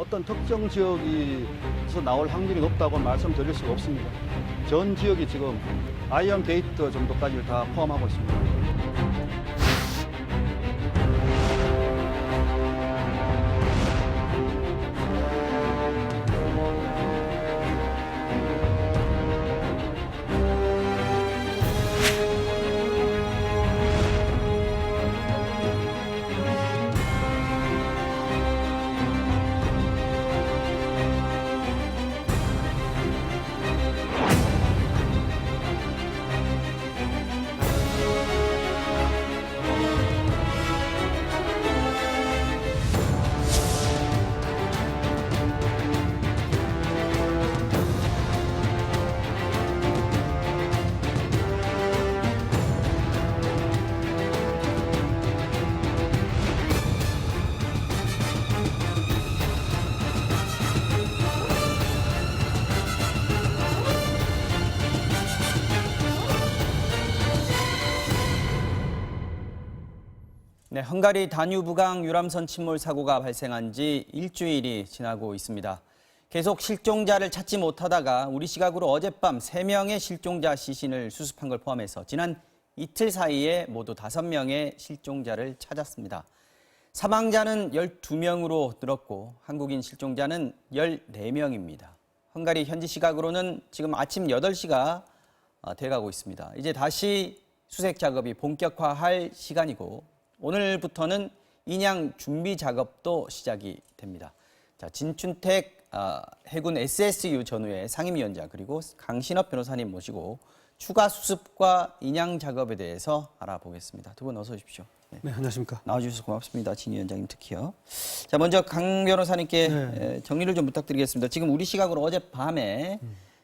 어떤 특정 지역에서 나올 확률이 높다고 말씀드릴 수가 없습니다. 전 지역이 지금 아이언 게이트 정도까지 다 포함하고 있습니다. 네, 헝가리 다뉴브강 유람선 침몰 사고가 발생한 지 일주일이 지나고 있습니다. 계속 실종자를 찾지 못하다가 우리 시각으로 어젯밤 3명의 실종자 시신을 수습한 걸 포함해서 지난 이틀 사이에 모두 5명의 실종자를 찾았습니다. 사망자는 12명으로 늘었고 한국인 실종자는 14명입니다. 헝가리 현지 시각으로는 지금 아침 8시가 돼가고 있습니다. 이제 다시 수색 작업이 본격화할 시간이고 오늘부터는 인양 준비 작업도 시작이 됩니다. 자, 진춘택 해군 SSU 전후의 상임위원장 그리고 강신업 변호사님 모시고 추가 수습과 인양 작업에 대해서 알아보겠습니다. 두 분 어서 오십시오. 네, 안녕하십니까. 나와주셔서 고맙습니다. 진 위원장님 특히요. 자, 먼저 강 변호사님께 정리를 좀 부탁드리겠습니다. 지금 우리 시각으로 어젯밤에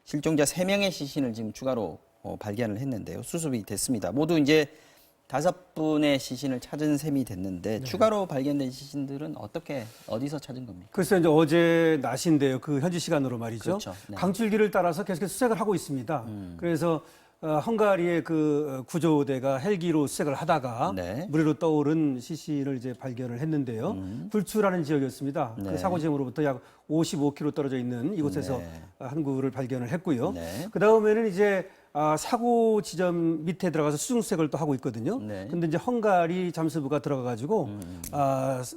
실종자 3명의 시신을 지금 추가로 발견을 했는데요. 수습이 됐습니다. 모두 이제 5분의 시신을 찾은 셈이 됐는데 추가로 발견된 시신들은 어디서 찾은 겁니까? 글쎄 이제 어제 낮인데요. 그 현지 시간으로 말이죠. 그렇죠. 네. 강줄기를 따라서 계속해서 수색을 하고 있습니다. 그래서 헝가리의 그 구조대가 헬기로 수색을 하다가 네. 물 위로 떠오른 시신을 이제 발견을 했는데요. 불추라는 지역이었습니다. 네. 그 사고 지점으로부터 약 55km 떨어져 있는 이곳에서 네. 한 구를 발견을 했고요. 네. 그 다음에는 이제 사고 지점 밑에 들어가서 수중 수색을 또 하고 있거든요. 네. 근데 이제 헝가리 잠수부가 들어가가지고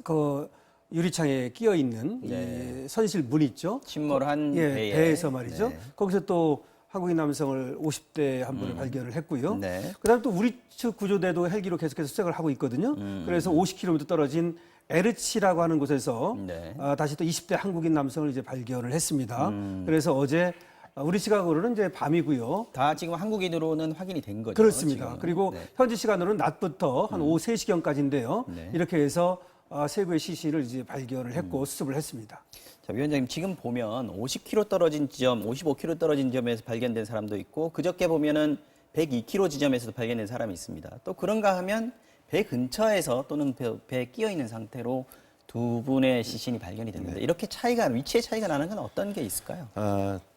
그 유리창에 끼어 있는 네. 이 선실 문 있죠. 침몰한 배에서 말이죠. 네. 거기서 또 한국인 남성을 50대 한 분을 발견을 했고요. 네. 그다음 또 우리 측 구조대도 헬기로 계속해서 수색을 하고 있거든요. 그래서 50km 떨어진 에르치라고 하는 곳에서 네. 다시 또 20대 한국인 남성을 이제 발견을 했습니다. 그래서 어제 우리 시각으로는 이제 밤이고요. 다 지금 한국인으로는 확인이 된 거죠. 그렇습니다. 지금. 그리고 네. 현지 시간으로는 낮부터 한 오후 3시경까지인데요. 네. 이렇게 해서 세 구의 시신을 이제 발견을 했고 수습을 했습니다. 자, 위원장님 지금 보면 50km 떨어진 지점, 55km 떨어진 지점에서 발견된 사람도 있고 그저께 보면은 102km 지점에서도 발견된 사람이 있습니다. 또 그런가 하면 배 근처에서 또는 배에 끼어 있는 상태로 두 분의 시신이 발견이 됐는데 이렇게 위치의 차이가 나는 건 어떤 게 있을까요?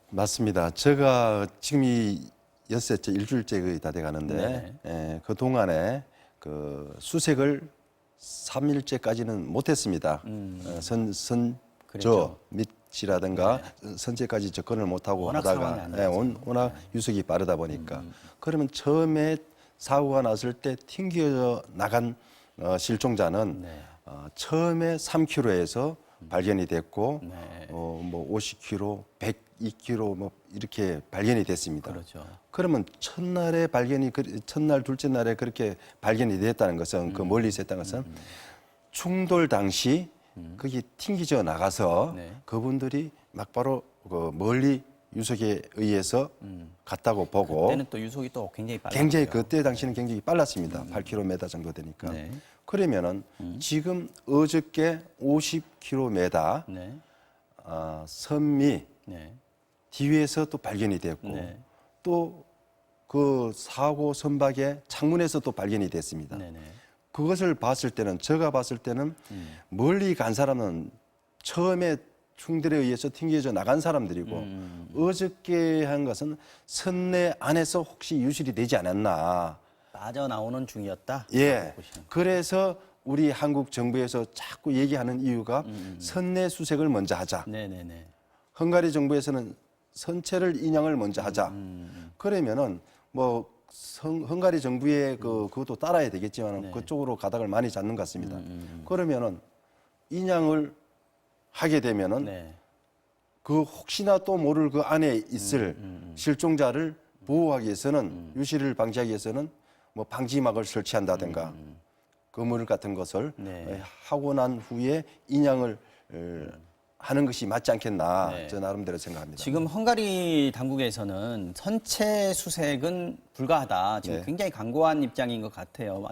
맞습니다. 제가 지금 이 엿새째 일주일째 거의 다 돼가는데 그 동안에 그 수색을 3일째까지는 못했습니다. 그랬죠. 밑이라든가 선체까지 접근을 못하고 워낙 상황이 하다가 안 좋아서. 워낙 유속이 빠르다 보니까 그러면 처음에 사고가 났을 때 튕겨 나간 실종자는 처음에 3km에서 발견이 됐고 뭐 50km, 102km 뭐 이렇게 발견이 됐습니다. 그렇죠. 그러면 첫날 둘째 날에 그렇게 발견이 됐다는 것은 그 멀리서 했다는 것은 충돌 당시 거기 튕기져 나가서 네. 그분들이 막바로 그 멀리 유속에 의해서 갔다고 보고 그때는 또 유속이 또 굉장히 빨랐죠. 굉장히 그때 당시는 굉장히 빨랐습니다. 8km 정도 되니까. 네. 그러면은 지금 어저께 50km 네. 선미 네. 뒤에서 또 발견이 됐고 네. 또 그 사고 선박의 창문에서 또 발견이 됐습니다. 네네. 그것을 봤을 때는 제가 봤을 때는 멀리 간 사람은 처음에 충돌에 의해서 튕겨져 나간 사람들이고 어저께 한 것은 선내 안에서 혹시 유실이 되지 않았나. 빠져나오는 중이었다. 예. 보시는. 그래서 우리 한국 정부에서 자꾸 얘기하는 이유가 선내 수색을 먼저 하자. 네네네. 헝가리 정부에서는 선체를 인양을 먼저 하자. 그러면은 뭐 헝가리 정부의 그것도 따라야 되겠지만 네. 그쪽으로 가닥을 많이 잡는 것 같습니다. 그러면은 인양을 하게 되면은 네. 그 혹시나 또 모를 그 안에 있을 실종자를 보호하기 위해서는 유실을 방지하기 위해서는 뭐 방지막을 설치한다든가 그물 같은 것을 네. 하고 난 후에 인양을 하는 것이 맞지 않겠나 네. 저 나름대로 생각합니다. 지금 헝가리 당국에서는 선체 수색은 불가하다. 지금 네. 굉장히 강고한 입장인 것 같아요.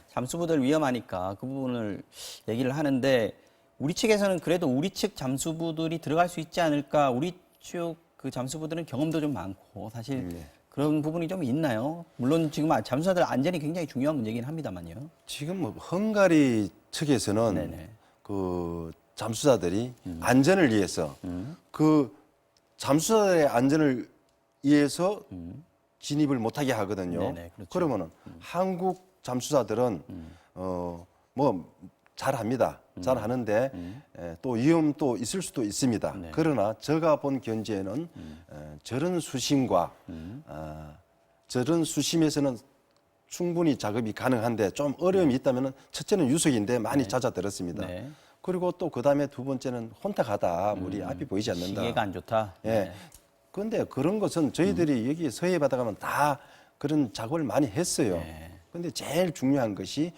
잠수부들 위험하니까 그 부분을 얘기를 하는데 우리 측에서는 그래도 우리 측 잠수부들이 들어갈 수 있지 않을까. 우리 측 그 잠수부들은 경험도 좀 많고 사실 그런 부분이 좀 있나요? 물론 지금 잠수사들 안전이 굉장히 중요한 문제긴 합니다만요. 지금 뭐 헝가리 측에서는 네네. 그 잠수사들이 안전을 위해서 그 잠수사들의 안전을 위해서 진입을 못하게 하거든요. 네네, 그렇죠. 그러면은 한국 잠수사들은 뭐 잘합니다. 잘하는데 또 위험도 있을 수도 있습니다. 네. 그러나 제가 본 견지에는 저런 수심과 저런 수심에서는 충분히 작업이 가능한데 좀 어려움이 있다면 첫째는 유속인데 많이 잦아들었습니다. 네. 그리고 또 그다음에 두 번째는 혼탁하다. 물이 앞이 보이지 않는다. 시계가 안 좋다. 예. 그런데 그런 것은 저희들이 여기 서해 바다 가면 다 그런 작업을 많이 했어요. 그런데 제일 중요한 것이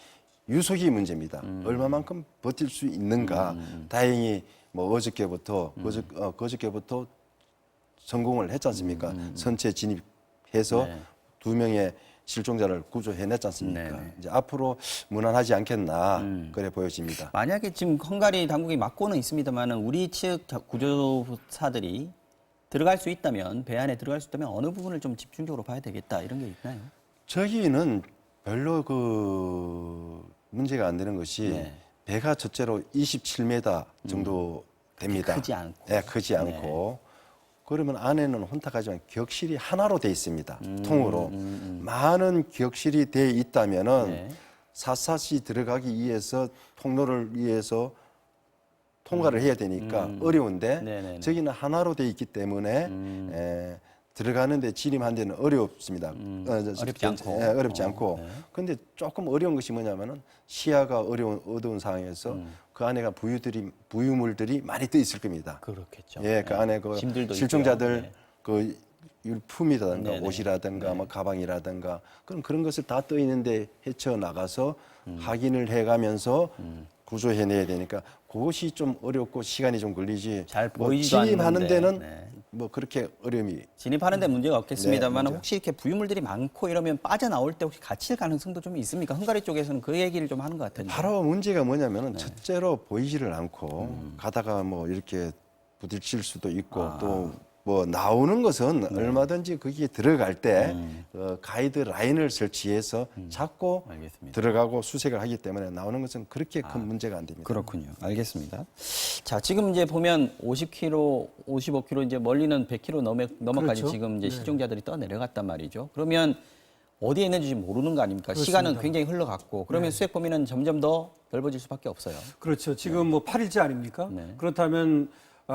유속이 문제입니다. 얼마만큼 버틸 수 있는가. 다행히 뭐 어저께부터 그저께부터 성공을 했지 않습니까? 선체 진입해서 네. 2명의 실종자를 구조해냈지 않습니까? 네네. 이제 앞으로 무난하지 않겠나 그래 보여집니다. 만약에 지금 헝가리 당국이 막고는 있습니다만 우리 측 구조사들이 들어갈 수 있다면 배 안에 들어갈 수 있다면 어느 부분을 좀 집중적으로 봐야 되겠다 이런 게 있나요? 저기는 별로 그 문제가 안 되는 것이 네. 배가 첫째로 27m 정도 됩니다. 크지 않고. 네, 크지 않고. 그러면 안에는 혼탁하지만 격실이 하나로 돼 있습니다. 통으로. 많은 격실이 돼 있다면은 네. 샅샅이 들어가기 위해서 통로를 위해서 통과를 해야 되니까 어려운데 네네네. 저기는 하나로 돼 있기 때문에 들어가는데 진입하는 데는 어렵습니다. 어렵지 않고. 어렵지 않고. 네. 그런데 조금 어려운 것이 뭐냐면은 시야가 어두운 상황에서 그 안에가 부유물들이 많이 떠 있을 겁니다. 그렇겠죠. 예, 그 안에 그 짐들도 실종자들 있고요. 네. 그 율품이라든가 네네. 옷이라든가 뭐 가방이라든가 그런 것을 다 떠 있는데 헤쳐 나가서 확인을 해가면서 구조해내야 되니까 그것이 좀 어렵고 시간이 좀 걸리지. 잘 뭐 보이지도 진입하는 않는데. 데는 네. 뭐 그렇게 어려움이. 진입하는 데 문제가 없겠습니다만 네, 문제. 혹시 이렇게 부유물들이 많고 이러면 빠져나올 때 혹시 갇힐 가능성도 좀 있습니까? 헝가리 쪽에서는 그 얘기를 좀 하는 것 같은데. 바로 문제가 뭐냐면은 첫째로 보이지를 않고 가다가 뭐 이렇게 부딪힐 수도 있고 또 뭐 나오는 것은 얼마든지 거기에 들어갈 때 가이드 라인을 설치해서 잡고 알겠습니다. 들어가고 수색을 하기 때문에 나오는 것은 그렇게 큰 문제가 안 됩니다. 그렇군요. 알겠습니다. 자, 지금 이제 보면 50km, 55km 이제 멀리는 100km 넘어까지 그렇죠. 지금 이제 네. 실종자들이 떠 내려갔단 말이죠. 그러면 어디에 있는지 지금 모르는 거 아닙니까? 그렇습니다. 시간은 굉장히 흘러갔고 그러면 수색 범위는 점점 더 넓어질 수밖에 없어요. 그렇죠. 지금 뭐 8일째 아닙니까? 네. 그렇다면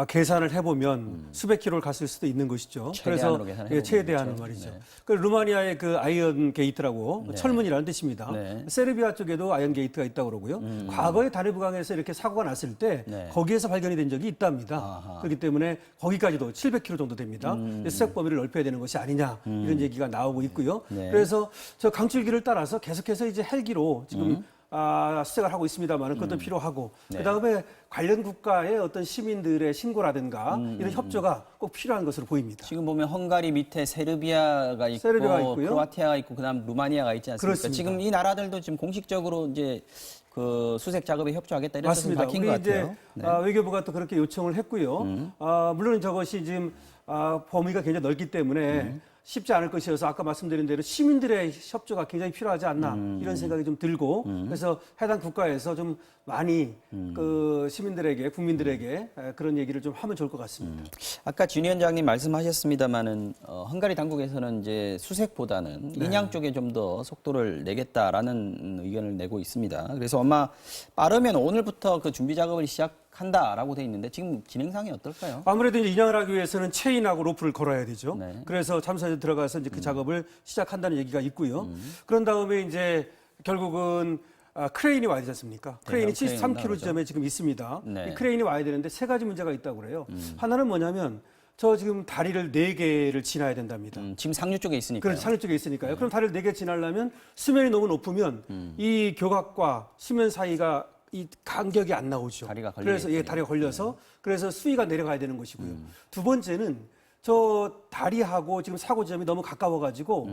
계산을 해보면 수백 킬로를 갔을 수도 있는 것이죠. 최대한으로 계산을 해보면 최대한은 그렇죠. 말이죠. 네. 그 루마니아의 그 아이언 게이트라고 철문이라는 뜻입니다. 네. 세르비아 쪽에도 아이언 게이트가 있다고 그러고요. 과거에 다뉴브강에서 이렇게 사고가 났을 때 네. 거기에서 발견이 된 적이 있답니다. 아하. 그렇기 때문에 거기까지도 700킬로 정도 됩니다. 수색 범위를 넓혀야 되는 것이 아니냐 이런 얘기가 나오고 있고요. 네. 그래서 저 강줄기를 따라서 계속해서 이제 헬기로 지금 수색을 하고 있습니다만 그것도 필요하고 네. 그다음에 관련 국가의 어떤 시민들의 신고라든가 이런 협조가 꼭 필요한 것으로 보입니다. 지금 보면 헝가리 밑에 세르비아가 있고 세르비아가 있고요. 크로아티아가 있고 그다음 루마니아가 있지 않습니까? 그렇습니다. 지금 이 나라들도 지금 공식적으로 이제 그 수색 작업에 협조하겠다 이런 뜻을 맞습니다. 밝힌 것 우리 이제 같아요. 네. 외교부가 또 그렇게 요청을 했고요. 물론 저것이 지금 범위가 굉장히 넓기 때문에 쉽지 않을 것이어서 아까 말씀드린 대로 시민들의 협조가 굉장히 필요하지 않나 이런 생각이 좀 들고 그래서 해당 국가에서 좀 많이 그 시민들에게 국민들에게 그런 얘기를 좀 하면 좋을 것 같습니다. 아까 진 위원장님 말씀하셨습니다만은 헝가리 당국에서는 이제 수색보다는 인양 쪽에 좀 더 속도를 내겠다라는 의견을 내고 있습니다. 그래서 아마 빠르면 오늘부터 그 준비 작업을 시작한다라고 돼 있는데 지금 진행상이 어떨까요? 아무래도 이제 인양을 하기 위해서는 체인하고 로프를 걸어야 되죠. 네. 그래서 잠수함에 들어가서 이제 그 작업을 시작한다는 얘기가 있고요. 그런 다음에 이제 결국은 크레인이 와야 되지 않습니까? 크레인이 대형 73km 지점에 지금 있습니다. 네. 이 크레인이 와야 되는데 세 가지 문제가 있다고 그래요. 하나는 뭐냐면 저 지금 다리를 4개를 지나야 된답니다. 지금 상류 쪽에 있으니까요. 그런 상류 쪽에 있으니까요. 그럼 다리를 4개 지나려면 수면이 너무 높으면 이 교각과 수면 사이가 이 간격이 안 나오죠. 다리가 그래서 걸리겠군요. 다리가 걸려서 그래서 수위가 내려가야 되는 것이고요. 두 번째는 저 다리하고 지금 사고 지점이 너무 가까워가지고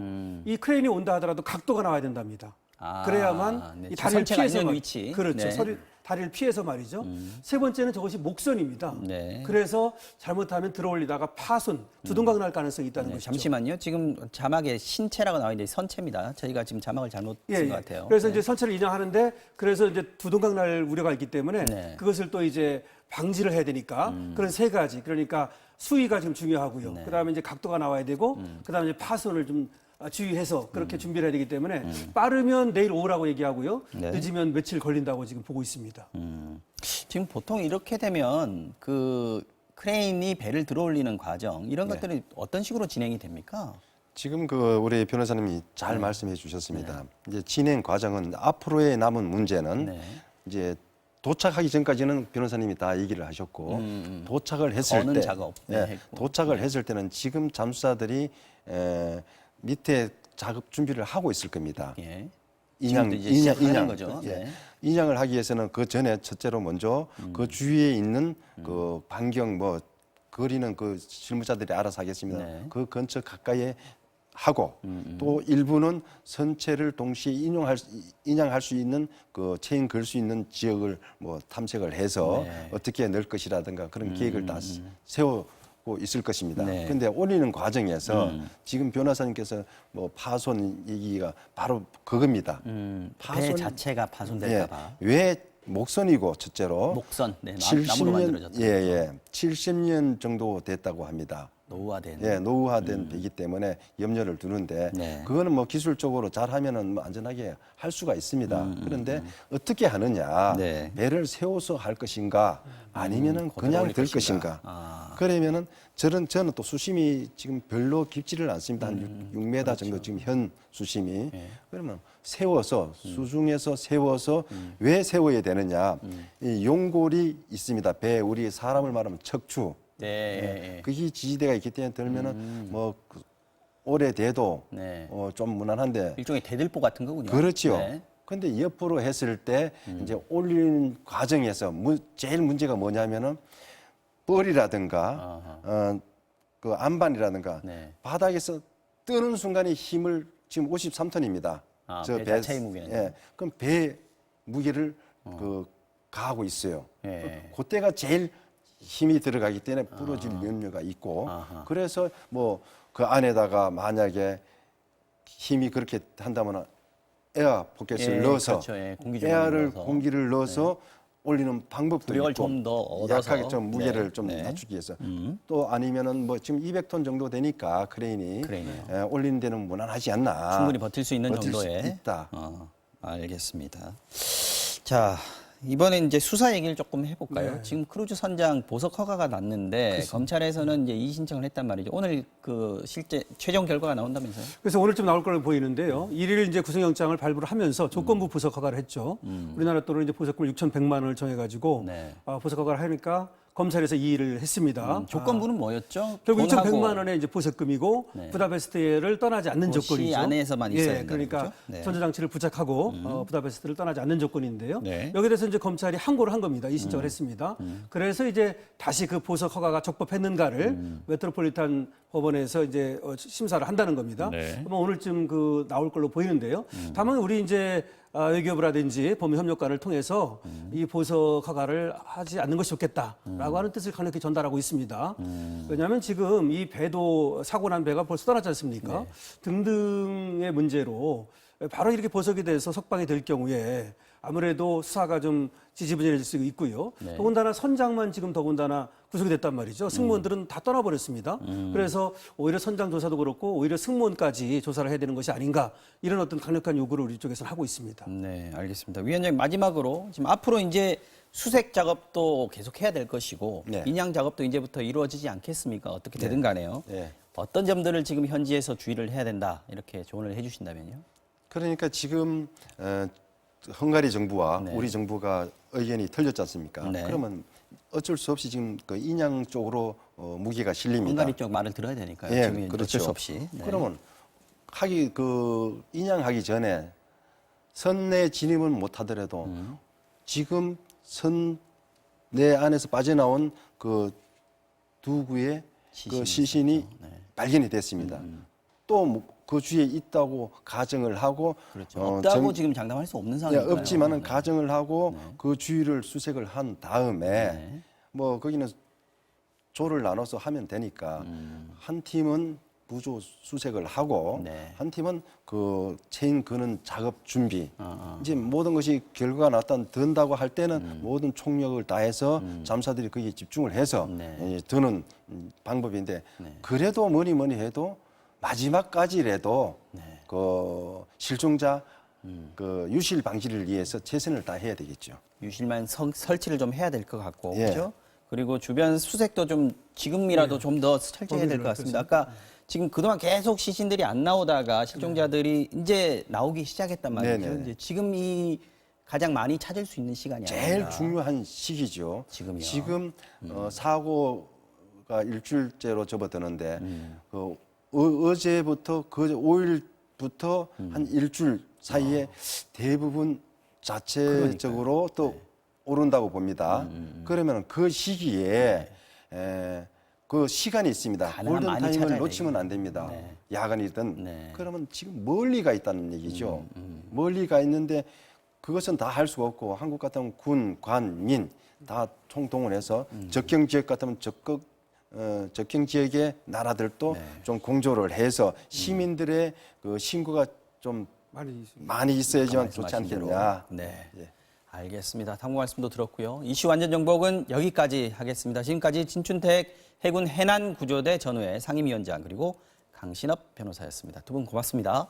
이 크레인이 온다 하더라도 각도가 나와야 된답니다. 아, 그래야만 네. 이 다리를 선체가 피해서 있는 위치. 그렇죠. 네. 다리를 피해서 말이죠. 세 번째는 저것이 목선입니다. 네. 그래서 잘못하면 들어올리다가 파손, 두동강 날 가능성이 있다는 네, 것이죠. 잠시만요. 지금 자막에 신체라고 나와 있는데 선체입니다. 저희가 지금 자막을 잘못 쓴 것 같아요. 그래서 네. 이제 선체를 인양하는데 그래서 이제 두동강 날 우려가 있기 때문에 네. 그것을 또 이제 방지를 해야 되니까 그런 세 가지. 그러니까 수위가 좀 중요하고요. 네. 그다음에 이제 각도가 나와야 되고 그다음에 이제 파손을 좀 주의해서 그렇게 준비를 해야 되기 때문에 빠르면 내일 오후라고 얘기하고요. 네. 늦으면 며칠 걸린다고 지금 보고 있습니다. 지금 보통 이렇게 되면 그 크레인이 배를 들어올리는 과정 이런 네. 것들이 어떤 식으로 진행이 됩니까? 지금 그 우리 변호사님이 잘 말씀해 주셨습니다. 이제 진행 과정은 앞으로의 남은 문제는 네. 이제 도착하기 전까지는 변호사님이 다 얘기를 하셨고 도착을 했을 거는 때 작업. 네, 예, 했고. 도착을 했을 때는 지금 잠수사들이 밑에 작업 준비를 하고 있을 겁니다. 예. 지금도 이제 시작하는 거죠. 예. 네. 인양을 하기 위해서는 그 전에 첫째로 먼저 그 주위에 있는 그 반경 뭐 거리는 그 실무자들이 알아서 하겠습니다. 네. 그 근처 가까이에 하고 또 일부는 선체를 동시에 인양할 수 있는 그 체인 걸 수 있는 지역을 뭐 탐색을 해서 네. 어떻게 넣을 것이라든가 그런 계획을 다 세우고 있을 것입니다. 네. 그런데 올리는 과정에서 지금 변호사님께서 뭐 파손 얘기가 바로 그겁니다. 배 자체가 파손될까 봐. 왜 목선이고 첫째로 목선, 네, 나무로 만들어졌죠. 예, 70년 정도 됐다고 합니다. 노후화된. 예, 노후화된 배이기 때문에 염려를 두는데 네. 그거는 뭐 기술적으로 잘하면은 뭐 안전하게 할 수가 있습니다. 그런데 어떻게 하느냐? 네. 배를 세워서 할 것인가? 아니면은 그대로 그냥 올릴 될 것인가? 것인가? 아. 그러면은 저는 또 수심이 지금 별로 깊지를 않습니다. 한 6m 그렇죠. 정도 지금 현 수심이. 네. 그러면 세워서 수중에서 세워서 왜 세워야 되느냐? 이 용골이 있습니다. 배 우리 사람을 말하면 척추. 네. 그게 지지대가 있기 때문에 들면은 뭐 오래돼도 네. 좀 무난한데 일종의 대들보 같은 거군요. 그렇죠. 네. 근데 옆으로 했을 때 이제 올리는 과정에서 제일 문제가 뭐냐면은 뻘이라든가 그 안반이라든가 네. 바닥에서 뜨는 순간에 힘을 지금 53톤입니다. 아, 배 자체의 무게는. 예. 그럼 배 무게를 그 가하고 있어요. 예. 그때가 제일 힘이 들어가기 때문에 부러질 염려가 있고 아하. 그래서 뭐 그 안에다가 만약에 힘이 그렇게 한다면 에어 포켓을 예, 넣어서 그렇죠. 예, 공기 좀 넣어서. 공기를 넣어서 올리는 방법도 구력을 있고 좀 더 얻어서. 약하게 좀 무게를 네, 좀 네. 낮추기 위해서 또 아니면은 뭐 지금 200톤 정도 되니까 크레인이요. 올리는 데는 무난하지 않나 충분히 버틸 수 있는 버틸 수 정도의. 있다. 알겠습니다. 자, 이번엔 이제 수사 얘기를 조금 해볼까요? 네. 지금 크루즈 선장 보석 허가가 났는데 검찰에서는 이제 이의 신청을 했단 말이죠. 오늘 그 실제 최종 결과가 나온다면서요? 그래서 오늘쯤 나올 걸로 보이는데요. 1일 이제 구속영장을 발부를 하면서 조건부 보석 허가를 했죠. 우리나라 돈으로 이제 보석금을 6,100만 원을 정해가지고 네. 보석 허가를 하니까 검찰에서 이의를 했습니다. 조건부는 뭐였죠? 결국 돈하고 6,100만 원의 이제 보석금이고 네. 부다페스트를 떠나지 않는 도시 조건이죠. 안에서만 있어야 된다는 그러니까 거죠? 네. 전자장치를 부착하고 부다페스트를 떠나지 않는 조건인데요. 네. 여기에 대해서 이제 검찰이 항고를 한 겁니다. 이 신청을 했습니다. 그래서 이제 다시 그 보석 허가가 적법했는가를 메트로폴리탄 법원에서 이제 심사를 한다는 겁니다. 네. 아마 오늘쯤 그 나올 걸로 보이는데요. 다만 우리 이제 외교부라든지 법무협력관을 통해서 이 보석 허가를 하지 않는 것이 좋겠다라고 하는 뜻을 강력히 전달하고 있습니다. 왜냐하면 지금 이 배도 사고 난 배가 벌써 떠났지 않습니까? 등등의 문제로 바로 이렇게 보석이 돼서 석방이 될 경우에 아무래도 수사가 좀 지지부진해질 수 있고요. 더군다나 선장만 지금 더군다나 구속이 됐단 말이죠. 승무원들은 다 떠나버렸습니다. 그래서 오히려 선장 조사도 그렇고 오히려 승무원까지 조사를 해야 되는 것이 아닌가 이런 어떤 강력한 요구를 우리 쪽에서는 하고 있습니다. 네, 알겠습니다. 위원장님 마지막으로 지금 앞으로 이제 수색 작업도 계속 해야 될 것이고 네. 인양 작업도 이제부터 이루어지지 않겠습니까? 어떻게 되든 간에요. 네. 어떤 점들을 지금 현지에서 주의를 해야 된다 이렇게 조언을 해주신다면요? 그러니까 지금 헝가리 정부와 네. 우리 정부가 의견이 틀렸지 않습니까? 네. 그러면 어쩔 수 없이 지금 그 인양 쪽으로 무게가 실립니다. 헝가리 쪽 말을 들어야 되니까요. 예, 지금 그렇죠. 어쩔 수 없이. 네. 그러면 인양하기 전에 선내 진입은 못 하더라도 지금 선내 안에서 빠져나온 그 두 구의 그 시신이 발견이 됐습니다. 또 그 주위에 있다고 가정을 하고 그렇죠. 없다고 지금 장담할 수 없는 상황이니까요. 없지만은 가정을 하고 그 주위를 수색을 한 다음에 뭐 거기는 조를 나눠서 하면 되니까 한 팀은 부조 수색을 하고 네. 한 팀은 그 체인 그는 작업 준비. 이제 모든 것이 결과가 나타난다고 할 때는 모든 총력을 다해서 잠사들이 거기에 집중을 해서 네. 드는 방법인데 그래도 뭐니 해도 마지막까지라도 그 실종자 그 유실 방지를 위해서 최선을 다해야 되겠죠. 유실만 설치를 좀 해야 될 것 같고 예. 그렇죠? 그리고 주변 수색도 좀 지금이라도 좀 더 철저해야 될 것 같습니다. 아까 지금 그동안 계속 시신들이 안 나오다가 실종자들이 이제 나오기 시작했단 말이죠. 네네. 이제 지금이 가장 많이 찾을 수 있는 시간이 제일 아닌가. 중요한 시기죠. 지금이요? 지금 사고가 일주일째로 접어드는데 어제부터 그 5일부터 한 일주일 사이에 대부분 자체적으로 또 오른다고 봅니다. 그러면 그 시기에 그 시간이 있습니다. 가능한 많이 골든 타임을 찾아야 놓치면 되겠네요. 안 됩니다. 네. 야간이든. 네. 그러면 지금 멀리 가 있다는 얘기죠. 멀리 가 있는데 그것은 다 할 수가 없고 한국 같으면 군, 관, 민 다 총동원해서 접경 지역 같으면 접경 지역의 나라들도 좀 공조를 해서 시민들의 그 신고가 좀 많이 있어야지만 좋지 말씀하신 대로. 않겠냐. 네. 예. 알겠습니다. 당부 말씀도 들었고요. 이슈 완전 정복은 여기까지 하겠습니다. 지금까지 진춘택 해군 해난구조대 전우회 상임위원장 그리고 강신업 변호사였습니다. 두 분 고맙습니다.